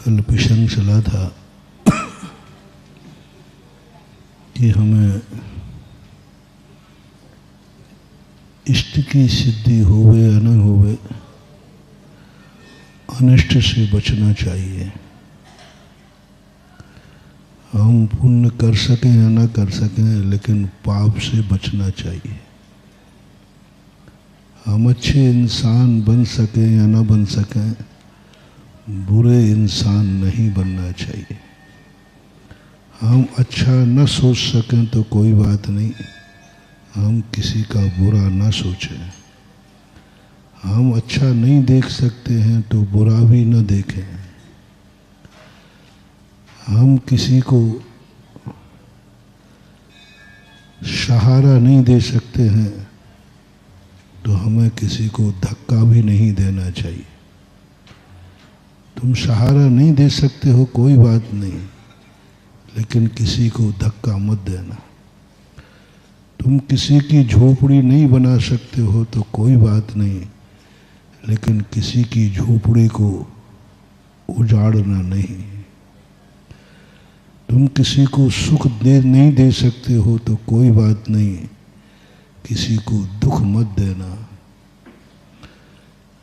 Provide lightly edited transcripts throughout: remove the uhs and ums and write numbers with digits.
कल प्रसंग चला था कि हमें इष्ट की सिद्धि होवे या न होवे, अनिष्ट से बचना चाहिए। हम पुण्य कर सकें या न कर सकें, लेकिन पाप से बचना चाहिए। हम अच्छे इंसान बन सकें या न बन सकें, बुरे इंसान नहीं बनना चाहिए। हम अच्छा न सोच सकें तो कोई बात नहीं, हम किसी का बुरा न सोचें। हम अच्छा नहीं देख सकते हैं तो बुरा भी न देखें। हम किसी को सहारा नहीं दे सकते हैं तो हमें किसी को धक्का भी नहीं देना चाहिए। तुम सहारा नहीं दे सकते हो कोई बात नहीं, लेकिन किसी को धक्का मत देना। तुम किसी की झोपड़ी नहीं बना सकते हो तो कोई बात नहीं, लेकिन किसी की झोपड़ी को उजाड़ना नहीं। तुम किसी को सुख नहीं दे सकते हो तो कोई बात नहीं, किसी को दुख मत देना।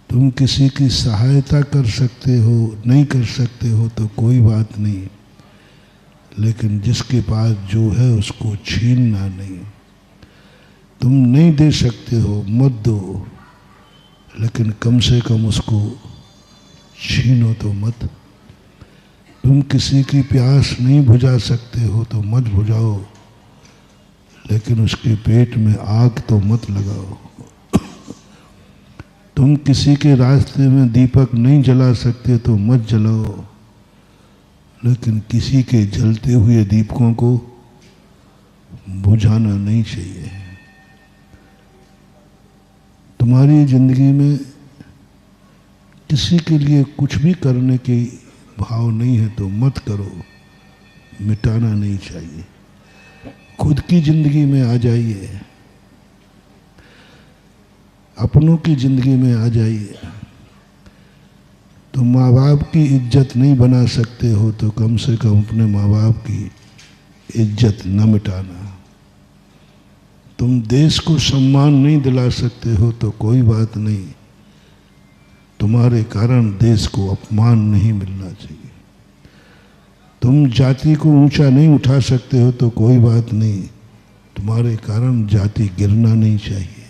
तुम किसी की सहायता कर सकते हो, नहीं कर सकते हो तो कोई बात नहीं, लेकिन जिसके पास जो है उसको छीनना नहीं। तुम नहीं दे सकते हो, मत दो, लेकिन कम से कम उसको छीनो तो मत। तुम किसी की प्यास नहीं बुझा सकते हो तो मत बुझाओ, लेकिन उसके पेट में आग तो मत लगाओ। तुम किसी के रास्ते में दीपक नहीं जला सकते तो मत जलाओ, लेकिन किसी के जलते हुए दीपकों को बुझाना नहीं चाहिए। तुम्हारी जिंदगी में किसी के लिए कुछ भी करने के भाव नहीं है तो मत करो, मिटाना नहीं चाहिए। खुद की जिंदगी में आ जाइए, अपनों की जिंदगी में आ जाइए। तुम माँ बाप की इज्जत नहीं बना सकते हो तो कम से कम अपने माँ बाप की इज्जत न मिटाना। तुम देश को सम्मान नहीं दिला सकते हो तो कोई बात नहीं, तुम्हारे कारण देश को अपमान नहीं मिलना चाहिए। तुम जाति को ऊंचा नहीं उठा सकते हो तो कोई बात नहीं, तुम्हारे कारण जाति गिरना नहीं चाहिए।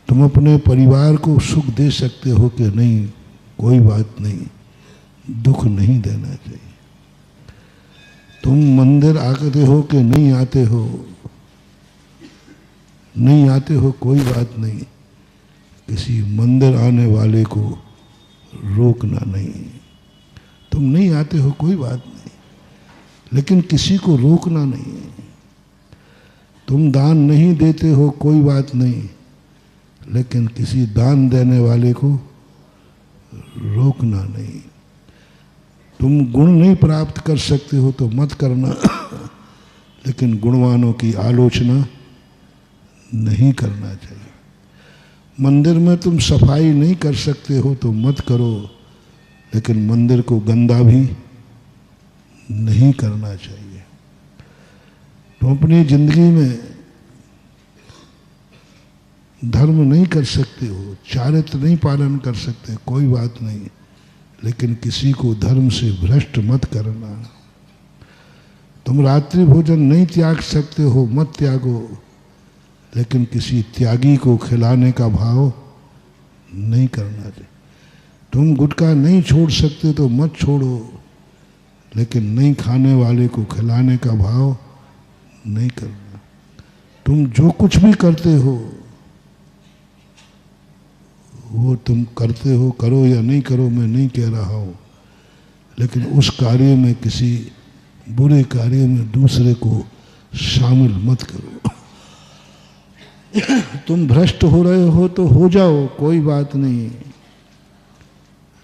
तुम अपने परिवार को सुख दे सकते हो कि नहीं, कोई बात नहीं, दुख नहीं देना चाहिए। तुम मंदिर आते हो कि नहीं आते हो, नहीं आते हो कोई बात नहीं, किसी मंदिर आने वाले को रोकना नहीं। तुम नहीं आते हो कोई बात नहीं, लेकिन किसी को रोकना नहीं। तुम दान नहीं देते हो कोई बात नहीं, लेकिन किसी दान देने वाले को रोकना नहीं। तुम गुण नहीं प्राप्त कर सकते हो तो मत करना, लेकिन गुणवानों की आलोचना नहीं करना चाहिए। मंदिर में तुम सफाई नहीं कर सकते हो तो मत करो, लेकिन मंदिर को गंदा भी नहीं करना चाहिए। तुम अपनी जिंदगी में धर्म नहीं कर सकते हो, चारित्र नहीं पालन कर सकते, कोई बात नहीं, लेकिन किसी को धर्म से भ्रष्ट मत करना। तुम रात्रि भोजन नहीं त्याग सकते हो, मत त्यागो, लेकिन किसी त्यागी को खिलाने का भाव नहीं करना चाहिए। तुम गुटखा नहीं छोड़ सकते तो मत छोड़ो, लेकिन नहीं खाने वाले को खिलाने का भाव नहीं करना। तुम जो कुछ भी करते हो वो तुम करते हो, करो या नहीं करो मैं नहीं कह रहा हूँ, लेकिन उस कार्य में, किसी बुरे कार्य में दूसरे को शामिल मत करो। तुम भ्रष्ट हो रहे हो तो हो जाओ, कोई बात नहीं,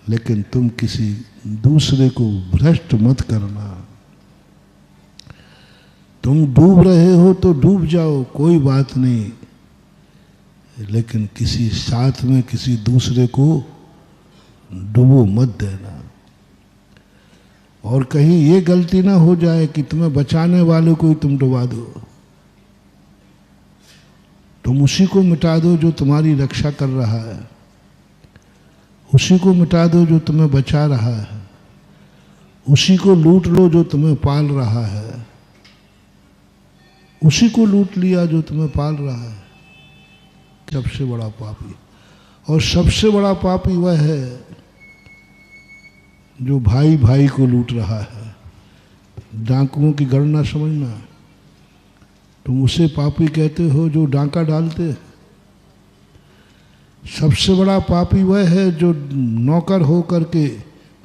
लेकिन तुम किसी दूसरे को भ्रष्ट मत करना। तुम डूब रहे हो तो डूब जाओ, कोई बात नहीं, लेकिन किसी साथ में किसी दूसरे को डुबो मत देना। और कहीं ये गलती ना हो जाए कि तुम्हें बचाने वाले को ही तुम डुबा दो। तुम उसी को मिटा दो जो तुम्हारी रक्षा कर रहा है, उसी को मिटा दो जो तुम्हें बचा रहा है, उसी को लूट लो जो तुम्हें पाल रहा है, उसी को लूट लिया जो तुम्हें पाल रहा है। सबसे बड़ा पापी, और सबसे बड़ा पापी वह है जो भाई भाई को लूट रहा है। डाकुओं की गणना समझना, तुम उसे पापी कहते हो जो डांका डालते। सबसे बड़ा पापी वह है जो नौकर हो करके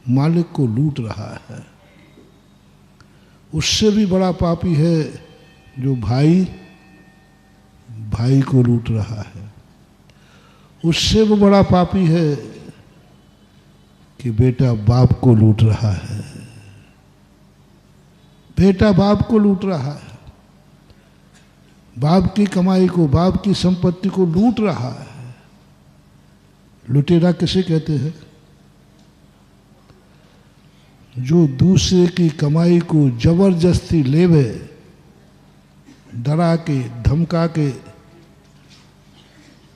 मालिक को लूट रहा है। उससे भी बड़ा पापी है जो भाई भाई को लूट रहा है। उससे भी बड़ा पापी है कि बेटा बाप को लूट रहा है। बेटा बाप को लूट रहा है, बाप की कमाई को, बाप की संपत्ति को लूट रहा है। लुटेरा किसे कहते हैं? जो दूसरे की कमाई को जबरदस्ती लेवे, डरा के धमका के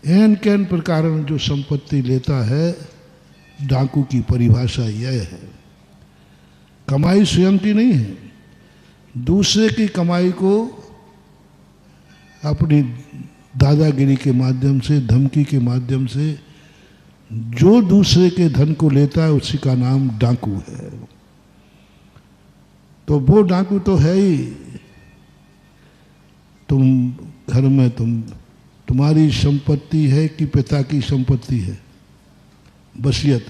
एन कैन प्रकार जो संपत्ति लेता है, डाकू की परिभाषा यह है। कमाई स्वयं की नहीं है, दूसरे की कमाई को अपनी दादागिरी के माध्यम से, धमकी के माध्यम से जो दूसरे के धन को लेता है उसी का नाम डाकू है। तो वो डाकू तो है ही। तुम घर में तुम्हारी संपत्ति है कि पिता की संपत्ति है, वसीयत,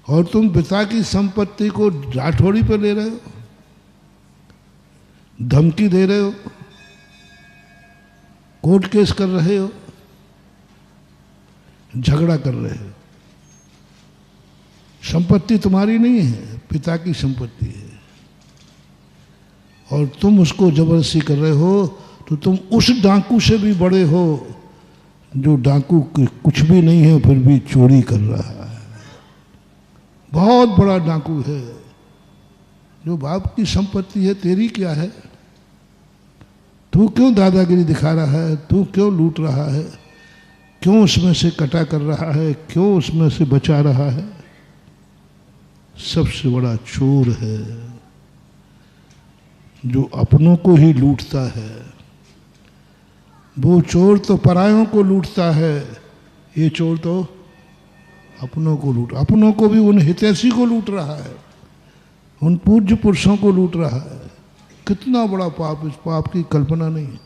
और तुम पिता की संपत्ति को राठौड़ी पर ले रहे हो, धमकी दे रहे हो, कोर्ट केस कर रहे हो, झगड़ा कर रहे हो। संपत्ति तुम्हारी नहीं है, पिता की संपत्ति है, और तुम उसको जबरदस्ती कर रहे हो। तो तुम उस डाकू से भी बड़े हो जो डाकू कुछ भी नहीं है फिर भी चोरी कर रहा है। बहुत बड़ा डाकू है जो बाप की संपत्ति है, तेरी क्या है? तू क्यों दादागिरी दिखा रहा है? तू क्यों लूट रहा है? क्यों उसमें से कटा कर रहा है? क्यों उसमें से बचा रहा है? सबसे बड़ा चोर है जो अपनों को ही लूटता है। वो चोर तो परायों को लूटता है, ये चोर तो अपनों को भी उन हितैषी को लूट रहा है, उन पूज्य पुरुषों को लूट रहा है। कितना बड़ा पाप, इस पाप की कल्पना नहीं।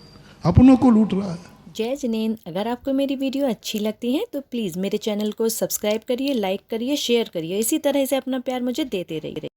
अपनों को लूट रहा है। जय जिनेंद्र, अगर आपको मेरी वीडियो अच्छी लगती है तो प्लीज़ मेरे चैनल को सब्सक्राइब करिए, लाइक करिए, शेयर करिए। इसी तरह से अपना प्यार मुझे देते रहिए।